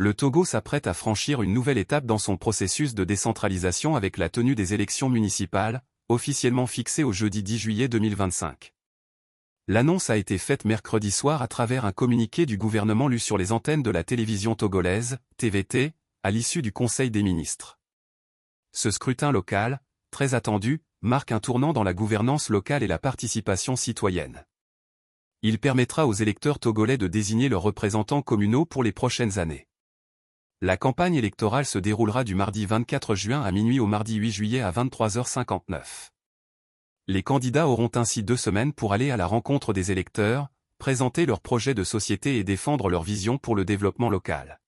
Le Togo s'apprête à franchir une nouvelle étape dans son processus de décentralisation avec la tenue des élections municipales, officiellement fixées au jeudi 10 juillet 2025. L'annonce a été faite mercredi soir à travers un communiqué du gouvernement lu sur les antennes de la télévision togolaise, TVT, à l'issue du Conseil des ministres. Ce scrutin local, très attendu, marque un tournant dans la gouvernance locale et la participation citoyenne. Il permettra aux électeurs togolais de désigner leurs représentants communaux pour les prochaines années. La campagne électorale se déroulera du mardi 24 juin à minuit au mardi 8 juillet à 23h59. Les candidats auront ainsi 2 semaines pour aller à la rencontre des électeurs, présenter leurs projets de société et défendre leur vision pour le développement local.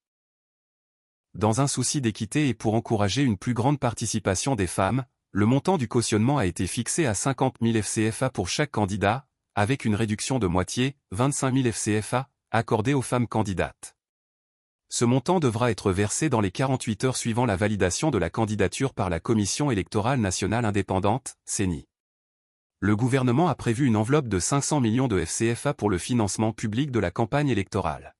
Dans un souci d'équité et pour encourager une plus grande participation des femmes, le montant du cautionnement a été fixé à 50 000 FCFA pour chaque candidat, avec une réduction de moitié, 25 000 FCFA, accordée aux femmes candidates. Ce montant devra être versé dans les 48 heures suivant la validation de la candidature par la Commission électorale nationale indépendante, CENI. Le gouvernement a prévu une enveloppe de 500 millions de FCFA pour le financement public de la campagne électorale.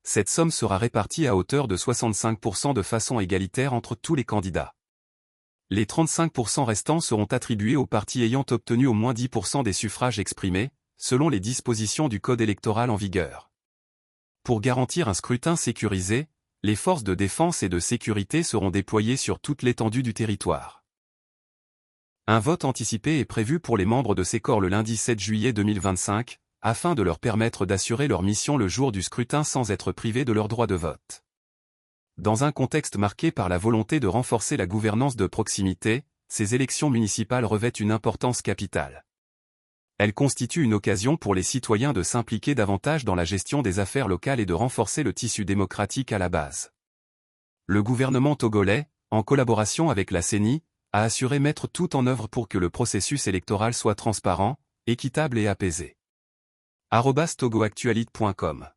Cette somme sera répartie à hauteur de 65% de façon égalitaire entre tous les candidats. Les 35% restants seront attribués aux partis ayant obtenu au moins 10% des suffrages exprimés, selon les dispositions du Code électoral en vigueur. Pour garantir un scrutin sécurisé, les forces de défense et de sécurité seront déployées sur toute l'étendue du territoire. Un vote anticipé est prévu pour les membres de ces corps le lundi 7 juillet 2025, afin de leur permettre d'assurer leur mission le jour du scrutin sans être privés de leur droit de vote. Dans un contexte marqué par la volonté de renforcer la gouvernance de proximité, ces élections municipales revêtent une importance capitale. Elles constituent une occasion pour les citoyens de s'impliquer davantage dans la gestion des affaires locales et de renforcer le tissu démocratique à la base. Le gouvernement togolais, en collaboration avec la CENI, a assuré mettre tout en œuvre pour que le processus électoral soit transparent, équitable et apaisé. @togoactualite.com